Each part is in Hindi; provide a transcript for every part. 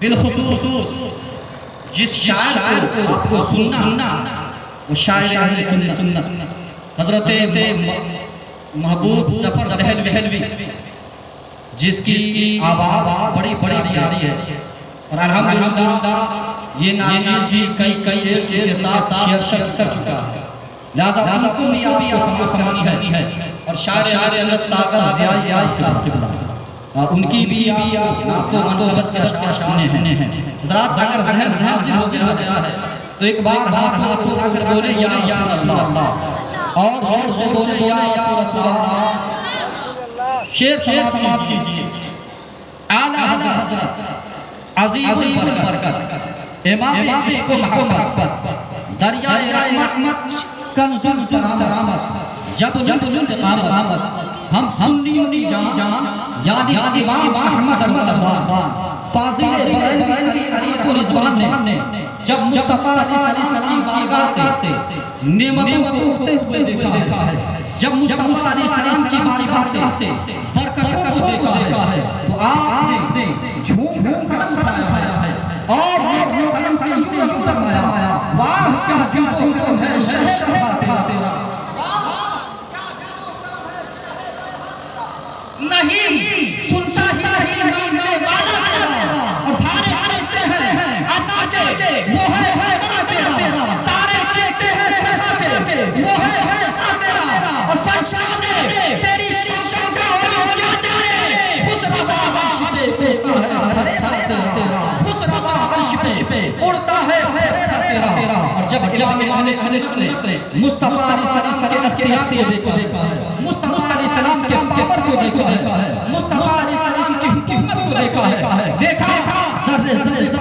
बिलखुसूस जिस शायर को आपको सुनना वो शायर अहले सुन्नत हजरत महबूब जफर दहलवी जिसकी आवाज़ बड़ी बड़ी प्यारी है और अल्हम्दुलिल्लाह ये नाचीज़ भी कई स्टेज के साथ शेयर कर चुका है। लिहाजा उनको भी आपको समानी है और शायर सुन्नत सागर ज़िया साहब के बता और उनकी भी नातो मनोबत के अशार सुने हैं। हज़रात अगर ज़हन हासिल हो गया है तो एक बार हाथ उठाकर बोले या रसूल अल्लाह और जोर से बोले या रसूल अल्लाह। शेर समाप्त कीजिए। आला हज़रत अज़ीज़ुल बरकत इमाम इश्क़ व मोहब्बत दरियाए रहमत कंज़ुल करामत जब इस्तिक़ामत हम सुन्नी जान यानी इमाम अहमद खान फाज़िल बरेलवी अरीक़ुल रिज़वान ने जब मुस्तफ़ा अलैहिस्सलाम की बारगाह से नेमतों को उठते हुए देखा है, जब मुस्तफ़ा अलैहिस्सलाम की बारगाह से बरकतों को देखा है तो आपने झूम कलम उठाया है और कलम से यूं फरमाया वाह क्या जादू है शहर का तेरा। नहीं सुनता ही नहीं मांगने वाला तेरा और धारे चलते हैं अता के वो है तेरा तारे चलते हैं सदा के वो है तेरा और फरशाने तेरी शौकत का हो क्या जाने खुसरवा अर्श पे उड़ता है तेरा खुसरवा अर्श पे उड़ता है तेरा। और जब जामे अहले सुन्नत ने मुस्तफ़ा अलैहिस्सलाम के अख्तियार को देखा है, मुस्तफ़ा अलैहिस्सलाम के पावर को देखा है, मुस्तफ़ा अलैहिस्सलाम की हुकूमत को देखा ज़र्रे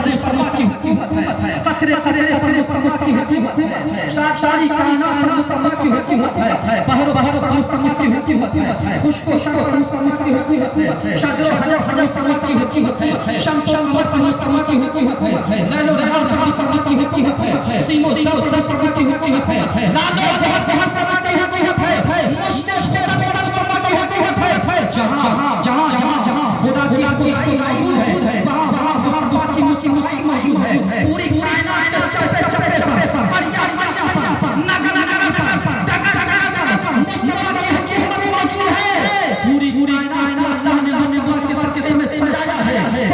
मुस्तफ़ा की हुकूमत है, कतरे पर मुस्तफ़ा की हुकूमत है, सारी कायनात पर मुस्तफ़ा की हुकूमत है, बहर पर मुस्तफ़ा की हुकूमत है, खुश्को शर पर मुस्तफ़ा की हुकूमत है, शजर हजर पर मुस्तफ़ा की हुकूमत है, शम्स कमर पर मुस्तफ़ा की हुकूमत है, लैलो नहार पर मुस्तफ़ा की हुकूमत है, सीमो सब पर मुस्तफ़ा की हुकूमत है, लालो बहुत मुस्तफ़ा की हुकूमत है, मुश्किल पर मुस्तफ़ा की हुकूमत है। जहाँ खुदा की खुदाई मौजूद है वहाँ मुस्तफ़ा की मुस्तफ़ाई मौजूद है। पूरी कायनात के चप्पे पर कड़िया पर नगर पर डगर पर मुस्तफ़ा की हुकूमत मौजूद है। पूरी कायनात अल्लाह ने मुस्तफ़ा के सदक़े में सजाया है।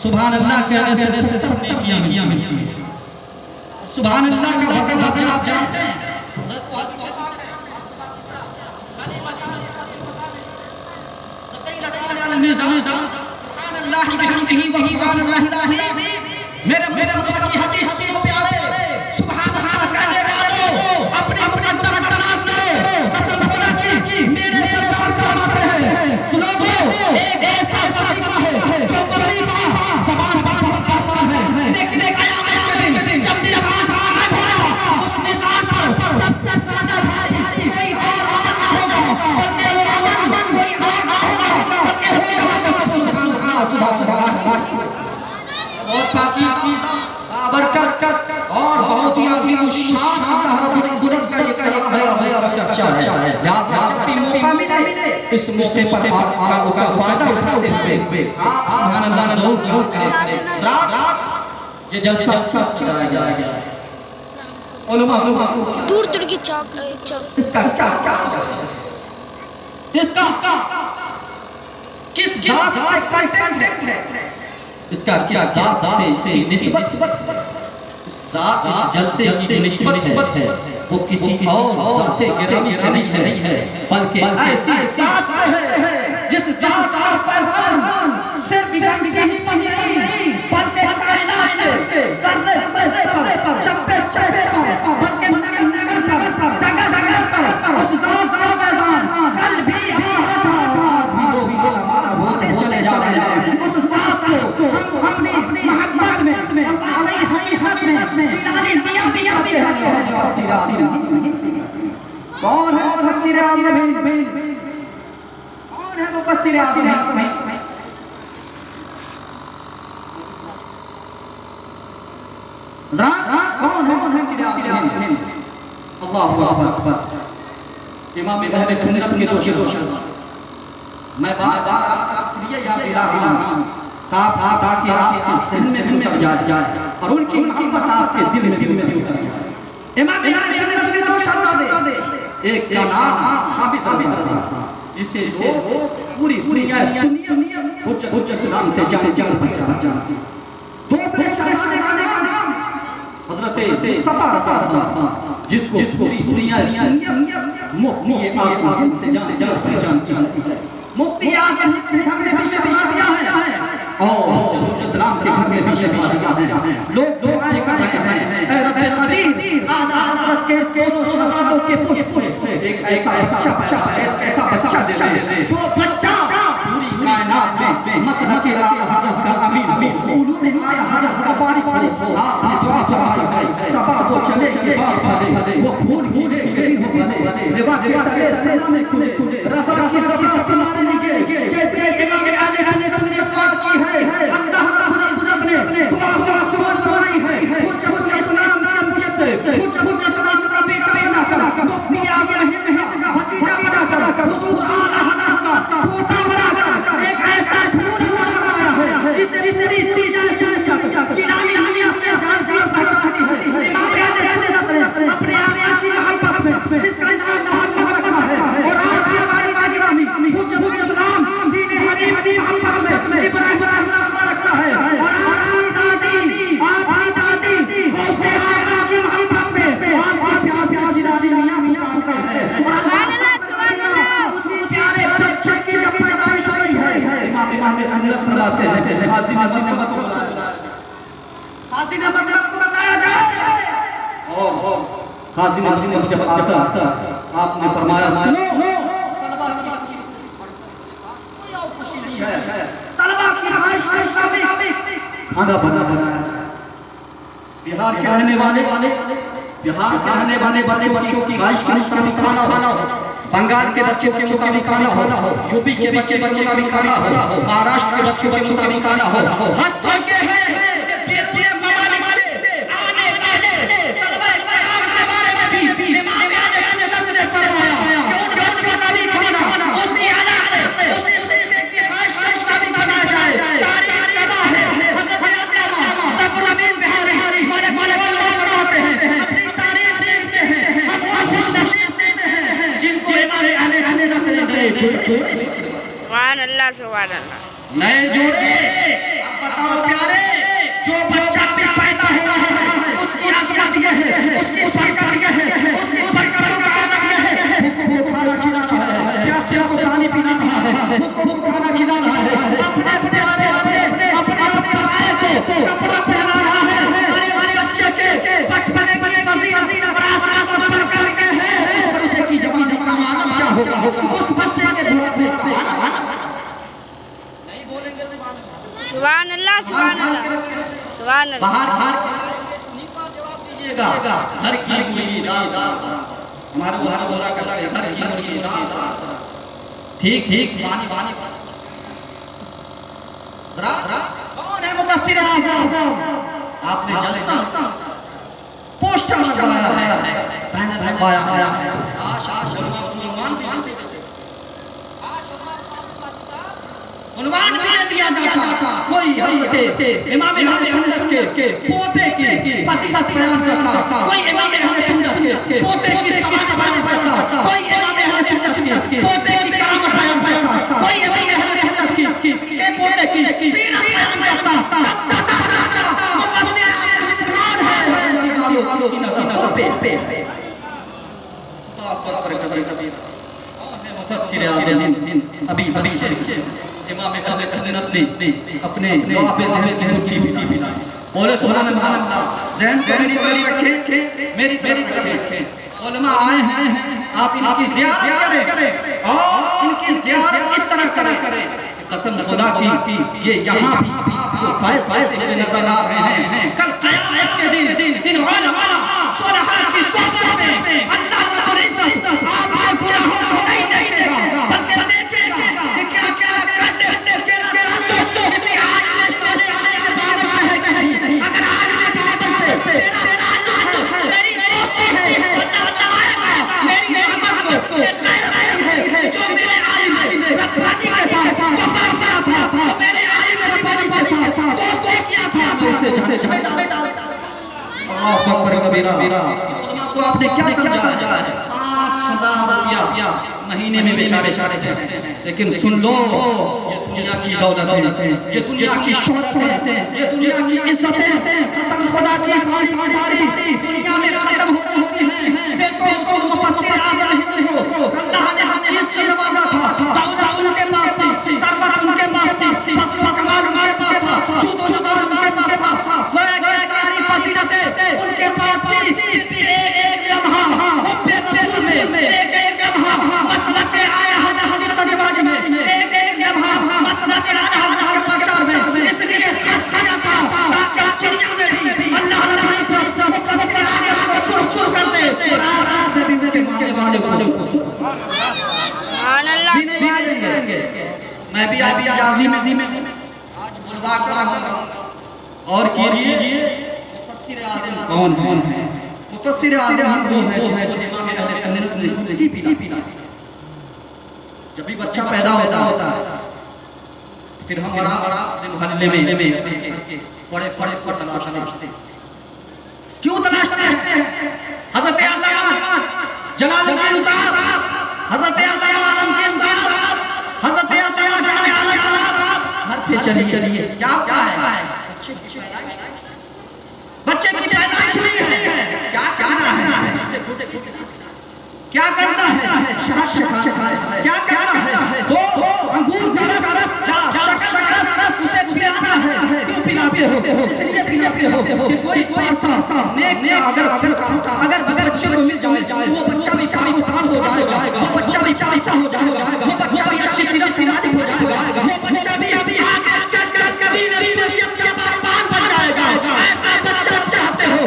सुभान अल्लाह कहने से 70 नेकियां मिलती हैं। सुभान अल्लाह का वज़न आप जानते हैं? मेरे मुस्तफ़ा की हदीस सुनो प्यारे, सुभान अल्लाह कहने वालों अपने मुक़द्दर का नाज़ करो। कसम खुदा की मेरे सरकार फरमाते हैं सुनो एक ऐसा वजीफा है जो वजीफा ज़बान पर बहुत आसान है, लेकिन क़यामत के दिन जब मिज़ान गायब होगा उस मिज़ान पर सबसे ज़्यादा भारी कोई और अमल ना होगा, बल्कि वो अमल कोई और ना होगा बल्कि होगा सुभान अल्लाह और पाकी बरकत और बहुत ही अज़ीम शान अल्लाह रब्बुल इज़्ज़त का ये कलाम है और चर्चा है। लिहाजा जब भी मौका मिले इस मौके पर आपका उसका फायदा उठाते हुए आप सुभान अल्लाह ज़रूर करें। रात ये जलसा सजाया जाएगा। उलमा दूर की चौक इसका किस जात से कंटेंट है, इसका क्या जात से निस्बत, इस जलसे की निस्बत है वो किसी और ज़ात गिरामी से नहीं है बल्कि ऐसी जात से है जिस जात का फैज़ान सिर्फ ही पर नहीं बल्कि कायनात के ज़र्रे पर चप्पे पर बल्कि नगर पर डगर पर उस जात का फैज़ान कल भी आ रहा था आज भी वो भी हमारा मुफस्सिर आज़म हैं। कौन है मुफस्सिर आज़म? अल्लाहु अकबर। इमाम अहले सुन्नत के दो शख्स। मैं बार-बार आपसे ये याद दिला रहा हूं ताकि आपके ज़हन में भी उतर जाए और उनकी मोहब्बत आपके दिल में भी उतर जाए। इमाम अहले सुन्नत के दो शहजादे, एक का नाम हाफिज रज़ा, जिसे पूरी दुनिया सुन्नियत हुज्जत इस्लाम से जान पहचानती है। दूसरे शहजादे का नाम हज़रत मुस्तफा रज़ा, जिसको पूरी दुनिया सुन्नियत मुफ्ती आज़म से जान पहचानती है। मुफ्ती आज़म के घर में भी शादियां हैं और हुज्जत इस्लाम के घर में भी शादियां हैं। लोग दुआएं कर रहे हैं, ऐ रब्बे करीम आला हज़रत के दोनों शहजादों के पुष्प एक ऐसा बच्चा दे दे जो बच्चा पूरी कायनात में मसलक के आला हज़रत का अमीर उलूम आला हज़रत का वारिस हो। आपने दुआ फरमाई सबा वो चले के बाप भले, वो फूल खिले के दिन हो भले, रिवा के तले सेना में खुले, रज़ा की सबा तुम्हारे लिए जैसे इमाम अहले सुन्नत ने दुआ की है। अल्लाह रब्बुल इज्जत ने दुआ कबूल फरमाई है। हुज्जत इस्लाम का मुश्तक, हुज्जत इस्लाम का बेटा बनाकर, मुफ्ती आज़म हिंद का भतीजा बनाकर, हुजूर आला हज़रत का पोता बनाकर एक ऐसा फूल बनाया है जिसे पूरी दुनिया सुन्नत चिरानी दुनिया से जानती और पहचानती है। इमाम अहले सुन्नत ने अपने आका की मोहब्बत में जिसका नाम मोहम्मद रखा है और आपकी हमारी निगरानी हुज्जत इस्लाम दीन हनीफ की मोहब्बत में इब्राहिम रखा है और आपकी दादी गौसे आका की मोहब्बत में आपकी प्यार चिरानी दुनिया में आपका है। और उसी प्यारे बच्चे की जब पैदाइश हुई है, इमाम सुन्नत फरमाते हैं हाज़ी नबी को बताया जाए और काज़ी नबी जब आता आपने फरमाया सुनो तलबा की ख्वाहिश के मुताबिक खाना बनाया जाए। बिहार के रहने वाले बच्चों की ख्वाहिश के मुताबिक खाना हो, बंगाल के बच्चों के मुताबिक खाना हो, यूपी के बच्चे के मुताबिक खाना हो, महाराष्ट्र के बच्चों के मुताबिक खाना हो। हद तो ये है सुभान अल्लाह नए जोड़े। अब बताओ प्यारे, जो बच्चा भी पैदा हो रहा है उसकी अजमत यह है, उसकी बरकत यह है, उसकी बरकतों का आलम यह है। वो खाना खिला रहा है, प्यासे को पानी पिला रहा है, वो खाना खिला रहा है, अपने को कपड़ा पहना रहा है। अरे बच्चे के बचपन की फजीलत विरासत और बरकत क्या है? उस बच्चे की जवानी का आलम क्या होगा? उस बच्चे के बुढ़ापे का आलम सुभान अल्लाह सुभान अल्लाह। बाहर जवाब दीजिएगा। हर की मुर्गी दाल हमारा बोला करता है, हर की मुर्गी दाल। ठीक पानी कौन है मुफस्सिर आज़म? आपने जलसा पोस्टर लगाया है, बैनर लगाया है। उन्वान भी दे दिया जाता, कोई हज़रत इमाम अहले सुन्नत के पोते की फजीलत बयान करता, कोई इमाम अहले सुन्नत के पोते की समाज बयान करता, कोई इमाम अहले सुन्नत के पोते की करामत बयान करता, कोई इमाम अहले सुन्नत के पोते की सीरत बयान करता। मुफस्सिर कौन है? इसकी नज़र पे मुफस्सिर आज़म अभी इमाम अहले सुन्नत ने अपने दुआ पे ज़हन की रोटी पिलाई। बोले सुभान अल्लाह। ज़हन पे मेरी तरफ रखें। उलमा आए हैं, आप इनकी ज़ियारत करें और इनकी ज़ियारत इस तरह करें कसम खुदा की ये यहाँ भी आपको फायदे हुए नजर आ रहे हैं। कल क़यामत के दिन इन उलमा सुलहा की सोबत में अल्लाह रब्बुल इज्जत आपके गुनाहों को नहीं देखेगा, बल्कि देखेगा कि क्या अल्लाहु अकबर कबीरा। तो आपने क्या समझा? 5,000 रुपया महीने में बेचारे जाते हैं। लेकिन सुन लो, ये दुनिया की दौलत है, ये दुनिया की शोहरत है, ये दुनिया की इज्जत है, कसम खुदा की सारी दुनिया में खत्म होती है। देखो मुफस्सिर आज़म हिंद को अल्लाह ने हर चीज से नवाजा था। दौलत उनके पास थी, सरबत उनके पास थी, फजल कमाल उनके पास था, जूद व जलाल उनके पास था, वह सारी फजीलतें उनके पास थी। एक लम्हा हुब्बे रसूल में, एक लम्हा मसलक आया हज़रत तजवाज में, एक लम्हा मसलक आया हज़रत के प्रचार में, इसलिए खर्च किया था ताकि दुनिया में भी अल्लाह रब्बुल इज्जत मुफस्सिर आज़म को सुरखुर कर दे और आखिरत में भी उनके मानने वाले को सुभान अल्लाह सुभान अल्लाह। मैं भी आज आज़ी में आज बुलवा कर और कीजिए मुफस्सिर आज़म कौन है? मुफस्सिर आज़म वो है जिसने इमाम अहले सुन्नत की पीना। जब भी बच्चा पैदा होता है फिर हम अपने मोहल्ले में बड़े तलाशते। क्यों तलाशते हैं? हज़रत अल्लामा जलालुद्दीन साहब, हज़रत अल्लामा आलमगीर साहब, हज़रत अल्लामा जामे आलम साहब घर पे चलिए। क्या है? बच्चे की पैदाइश हुई है, क्या करना है? क्या करना है? क्या करना है? दो अंगूर उसे पिलाना है। क्यों पिलाते हो? इसलिए पिलाते हो कि कोई ऐसा नेक अगर बच्चे को मिल जाए वो बच्चा भी पाकिस्तान हो जाएगा, वो बच्चा भी पैसा हो जाएगा, वो बच्चा भी अच्छी सीरत सिनादी हो जाएगा, वो बच्चा भी अभी आगे चलकर कभी नहीं के पासवान बन जाएगा। ऐसा बच्चा चाहते हो?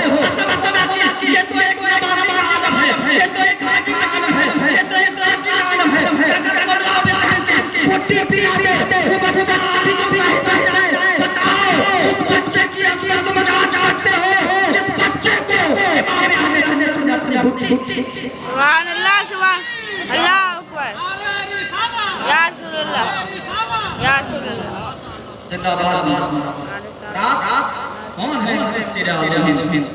ये तो एक नमाज़ी का आलम है, ये तो एक हाजी का आलम है, ये तो एक गाजी का आलम है। अगर बलवा में रहते फुट्टी पी आते वो बच्चा अभी तो सही बन जाए। बताओ उस बच्चे की असलियत तुम जान सकते हो जिस बच्चे को इमाम अहले सुन्नत ने अपनी फुट्टी। सुभान अल्लाह सुभान अल्लाह अकबर। या रसूलुल्लाह या रसूलुल्लाह। जिंदाबाद। रात कौन है? मुफस्सिर आज़म हिंद।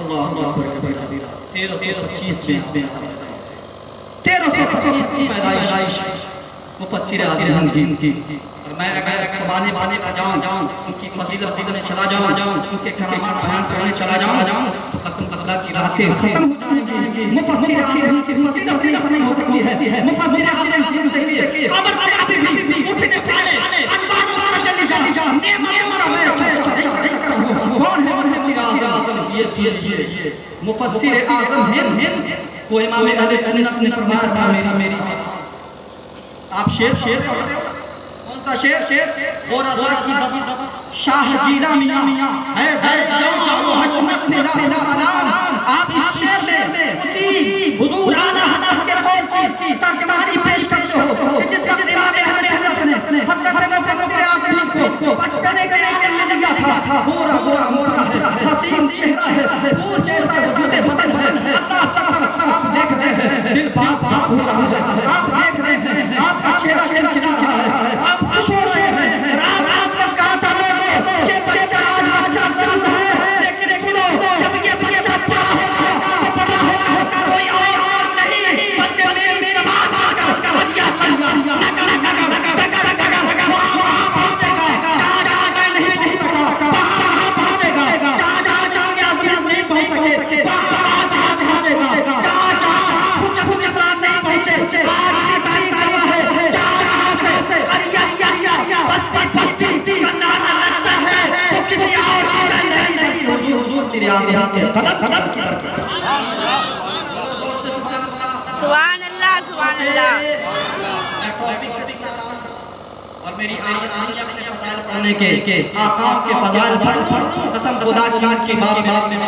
अल्लाहु अकबर कबीरा। 1325 में 1325 की पैदाइश मुफस्सिर आज़म हिंद की। और मैं अगर ज़बाने पर जाऊं उनकी फजीलत में चला जाऊं, उनके करामात बयान करने चला जाऊं तो कसम खुदा की रातें खत्म हो जाएंगी। मुफस्सिर आज़म की फजीलत नहीं खत्म हो सकती है। मुफस्सिर आज़म हिंद से लिए कब्र से अभी भी उठने वाले अनवारों पर चली जा नेमतों का मैं चर्चा नहीं कर सकता हूं। कौन है मुफस्सिर आज़म? ये सुनिए, मुफस्सिर आज़म हिंद को इमाम अहले सुन्नत ने फरमाया था मेरी आप शेर पढ़ रहे हो? कौन सा शेर? वो रज़ा की ज़बान शाह जीरा मियां है जाओ हशमत ने ला सलाम। आप इस शेर में उसी हुजूर आला हज़रत के कौल की तर्जुमानी पेश करते हो कि जिस वक्त इमाम अहले सुन्नत ने हज़रत मुफस्सिर आज़म को बचपने के आलम में लिया था। गोरा मोटा है, हसीन चेहरा है, फूल जैसा वजूद बदन है। अल्लाह तआला आप देख रहे हैं, दिल बाप हो रहा है। आप देख रहे हैं, आपका चेहरा खिला रहा है, आप खुश हो रहे हैं। रात में कहा था लोगों ये बच्चा आज बच्चा जरूर है, लेकिन सुनो जब ये बच्चा बड़ा होगा कोई और नहीं बल्कि मेरी समाज का हदिया वहाँ पहुँचेगा जहाँ नहीं पहुँच सका, वहाँ पहुँचेगा जहाँ ये आज़म नहीं पहुँच सके, वहाँ पहुँचेगा जहाँ कुछ इस्लाम नहीं पहुँचे। आज की तारीख है जहाँ से अरिया बस्ती का नारा लगता है वो किसी और की नहीं हुजूर सिर आज़म के तलब की बरकत। सुभान अल्लाह सुभान अल्लाह। और मेरी आदत नहीं अपने फज़ाइल पढ़ने के आका के फज़ाइल पढ़ कसम खुदा की बात में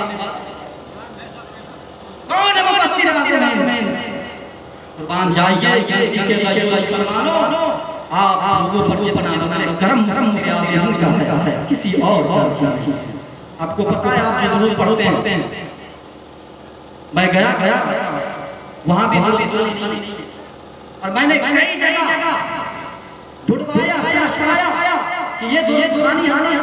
कौन है मुफस्सिर आज़म? कुर्बान जाइए के मुसलमानों आप लोगों पर जितना गरम सिर आज़म का है किसी और की नहीं। आपको पता है आप जरूर पढ़ते हैं। मैं गया वहाँ भी नहीं और मैंने कई जगह ढूंढवाया कि ये दुरानी हानि है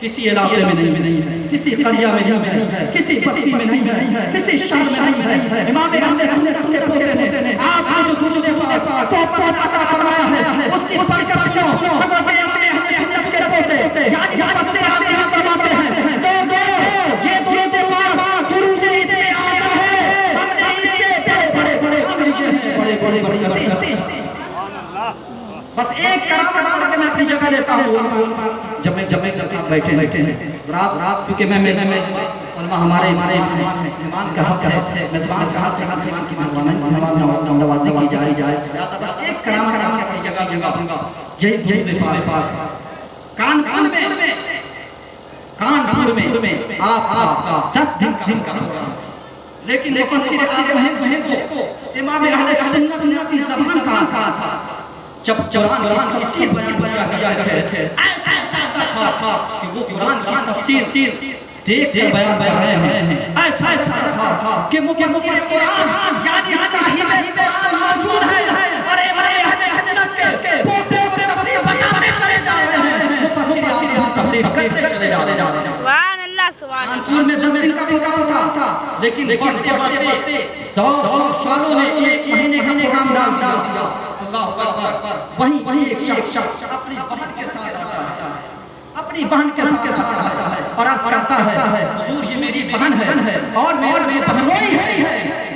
किसी इलाके में नहीं है, किसी करिया में नहीं है, किसी बस्ती में नहीं है, किसी शहर में नहीं है। इमाम अहले सुन्नत के पोते ने आपको जो दुरूद पाक तोहफा अता फरमाया है, उसकी बरकत सुनो। हज़रत इमाम अहले सुन्नत के पोते यानी मुफस्सिर आज़म फरमाते हैं, लोगों ये दुरूद पाक दुरूद इसमें आया है, हमने इससे बड़े बड़े बड़े बस एक करामत करके मैं अपनी जगह लेता हूँ। जब मैं साथ बैठे हैं रात चूंकि मैं हमारे मेहमान का हक है, मेजबान का हक है कि मेहमान नवाजी की जाए। बस एक करामत अपनी जगह दूंगा। यही पाक कानपुर में आपका 10 दिन का प्रोग्राम, लेकिन मुफस्सिर आज़म को इमाम अहले सुन्नत ने अपनी ज़बान कहा था जब कुरान की तफसीर बयान किया है, ऐसा था कि वो कुरान की तफसीर देख कर बयान कर रहे हैं। ऐसा था कि मुफस्सिर कुरान यानी साहिब कुरान मौजूद है और इमाम अहले सुन्नत के पोते को तफसीर बताते चले जा रहे हैं, मुफस्सिर आज़म तफसीर करते चले जा रहे हैं। सुभान अल्लाह, सुभान अल्लाह। कानपुर में 10 दिन का प्रोग्राम था, लेकिन बढ़ते 100 सालों ने 1 महीने का प्रोग्राम डाल दिया। वहीं एक शख्स अपनी बहन के साथ आता है, अपनी बहन के साथ आता है और अर्ज़ करता है, हुजूर ये मेरी बहन है और मेरा जो बहनोई है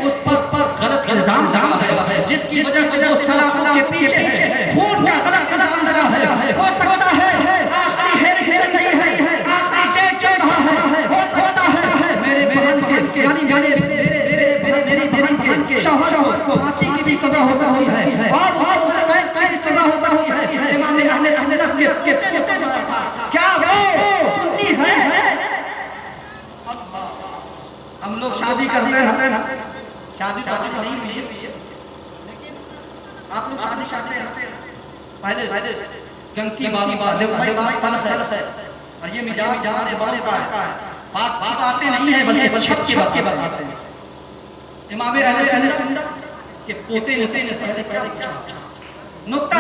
उस पर गलत इल्जाम लगा है, जिसकी वजह से वो सलाखों के पीछे खून का गलत इल्जाम लगा है। हो सकता है आखिरी हेरिंग चल रही है, आखिरी डेट चल रहा है, होता है मेरे बहन के यानी मेरी बहन के शौहर को फांसी की भी सजा होता है और सजा होता है। इमाम अहले सुन्नत के क्या वो सुन्नी है? हम लोग शादी करते हैं, शादी नहीं हुई है, लेकिन आप लोग शादी करते हैं पहले गंकी बात है और ये मिजाज बात बातें नहीं है बल्कि छप के बताते हैं। इमाम अहले सुन्नत के पोते ने पहले नुक्ता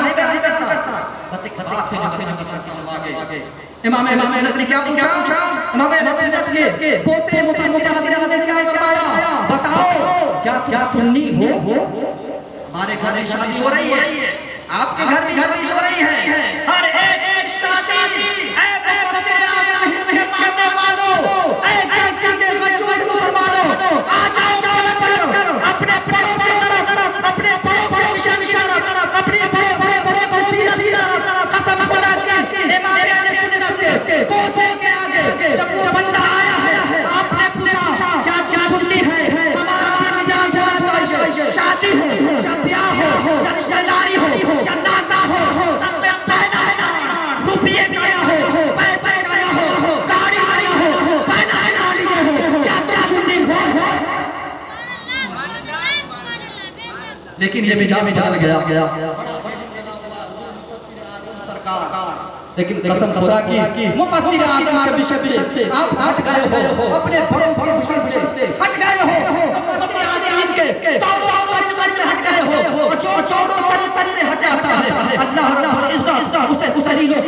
नहीं बयान करता, बस एक बात है जो आगे इमाम अहले सुन्नत ने क्या पूछा? इमाम अहले सुन्नत के पोते मुफस्सिर आज़म ने क्या फरमाया? बताओ क्या सुन्नी हो? हमारे घर में शादी हो रही है, आपके घर में शादी हो रही है, हर एक शादी मुफस्सिर आज़म के मानने वालों, मुसलमानों आ जाओ अपने बड़ों की तरफ, अपने बड़ों को इशारा तरफ, अपने बड़े वसीला की तरफ कसम खुदा की इमाम अहले सुन्नत के पोते के आगे जब वो बंदा आया है, आपने पूछा क्या सुन्नी है? हमारा भी मिजाज होना चाहिए, शादी हो या ब्याह हो या रिश्तेदारी हो या नाता हो, सब में पहना है रुपये गया हो, पैसे गया हो, गाड़ी गया हो, पहना है नालियां हो, क्या तुम सुन्नी हो? लेकिन ये मिजाज बदल गया। लेकिन कसम खुदा की मुफस्सिर आज़म के विषय से आप हट गए हो, अपने बड़ों विषय से हट गए हो, मुफस्सिर आज़म के तौर से हट गए हो और जो चोरों तरीके हट जाता है अल्लाह रब्बुल इज्जत उसे ज़लील कर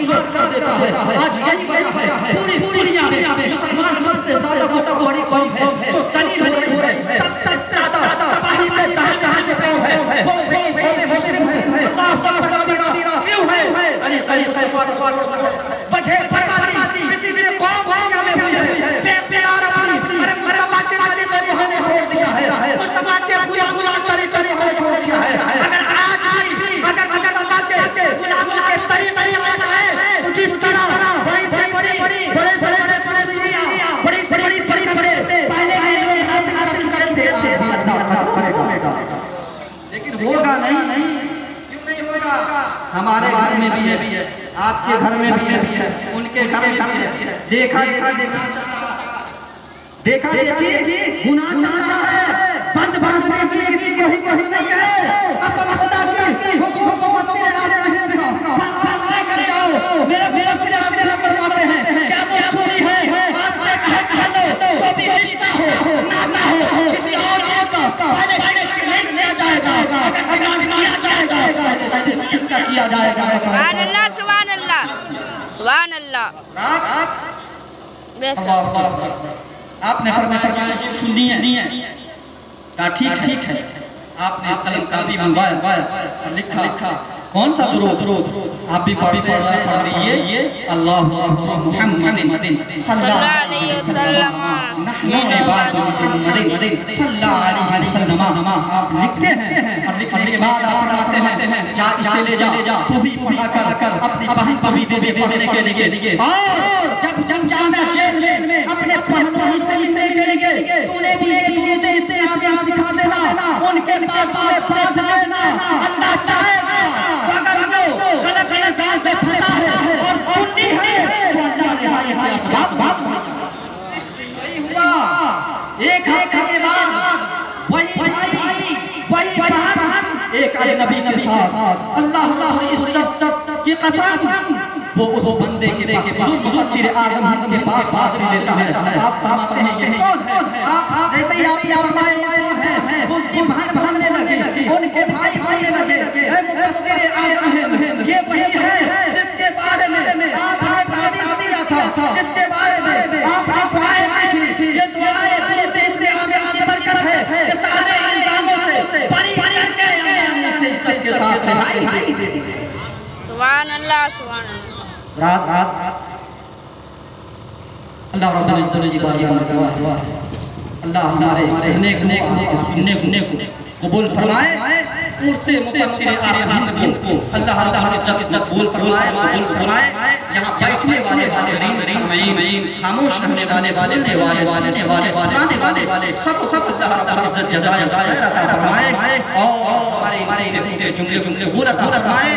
देता है। आज यही वजह है पूरी दुनिया में मुसलमान सबसे ज्यादा बड़ी कौम है जो ज़लील हो रही है, सबसे ज्यादा तबाही में जहां है वो मुस्लिम है। अल्लाह अकबर क्यों है? बचे बर्बादी किसी से कौम दुनिया में हुई है, बेप्यार अपनी मुस्तफा के तरीके हमने छोड़ दिया है, मुस्तफा के गुलाम तरीके हमने छोड़ दिया है। अगर आज भी अगर मुस्तफा के गुलामों के तरीके लगाए तो जिस तरह बड़ी पहले के लोग हासिल कर चुके थे, लेकिन होगा नहीं। क्यों नहीं होगा? हमारे घर में भी है, आपके घर में भी है, उनके घर में भी है। देखा गुनाह चल रहा है, बंद में भी किसी को ही नहीं है। कसम खुदा की हुजूर मुफस्सिर आज़म कर जाओ, मेरे मुफस्सिर आज़म फरमाते हैं क्या वो सुनी है? आज से कह दो जो भी रिश्ता हो, नाता हो किसी और चीज का पहले नहीं किया जाएगा, अगर किया जाएगा किया जाएगा। सुभान अल्लाह, सुभान अल्लाह, सुभान अल्लाह। आपने फरमाया सुनिए, ठीक है। आपने कलम कापी मंगवाया और लिखा कौन सा दुरूद आप भी पढ़ लीजिए। अल्लाहु मुहम्मदिन सल्लल्लाहु अलैहि वसल्लम नहनु इबादु मुहम्मदिन सल्लल्लाहु अलैहि वसल्लम। आप लिखते हैं और लिखने के बाद आप फरमाते हैं जा इसे ले जा, तू भी पढ़ा कर अपनी बहन को भी दे पढ़ने के लिए। और जब जाना जेल में अपने पहलू हिस्से लिखने के लिए तूने भी ये दुरूद इसे आगे सिखा देना, उनके बाजू में बांध देना। अल्लाह चाहेगा अगर वो गलत निजाम पे फंसा है और सुन्नी है तो अल्लाह ने असबाब वही हुआ। एक हफ्ते के बाद वही बहन एक अजनबी के साथ अल्लाह की कसम वो उस बंदे के मुफस्सिर आज़म के पास हाजिरी लेता है। आप फरमाते हैं ये कौन है? आप जैसे ही आपने फरमाया है उनकी बहन भागने लगे, उनके भाई भागने लगे। है मुफस्सिर आज़म ये वही है जिसके बारे में आपने तारीफ दिया था, जिसके बारे में आपने दुआएं की थी। ये दुआएं दुरूद इसमें आज़म की बरकत है कि सारे इल्जामों से बरी करके अल्लाह ने इसे इज्जत के साथ रिहाई दे दी। सुभान अल्लाह, सुभान अल्लाह। रात अल्लाह रब्बुल इज्जत की बारगाह में दुआ है अल्लाह हमारे नेक सुनने को कबूल फरमाए। उर्से मुफस्सिर आज़म को अल्लाह रब्बुल इज्जत कबूल फरमाए। यहाँ बैठने वाले सामीन, खामोश रहने वाले सुनने वाले सब अल्लाह रब्बुल इज्जत जज़ाए अता फरमाए और हमारे जुमले वो अता फरमाए।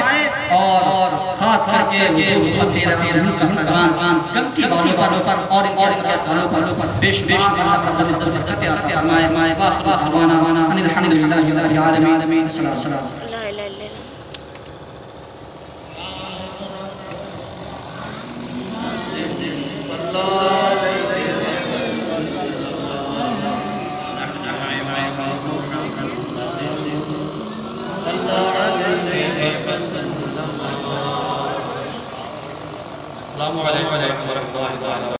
और खास करके हुजूर मुफस्सिर आज़म का फैज़ान कमटी वालों पर और इनके वालों पर बेश अल्लाह रब्बुल इज्जत अता फरमाए। वाखिर दवाना अनिल हम्दुलिल्लाहि रब्बिल आलमीन। सलाम। अस्सलामु अलैकुम व रहमतुल्लाहि व बरकातहू।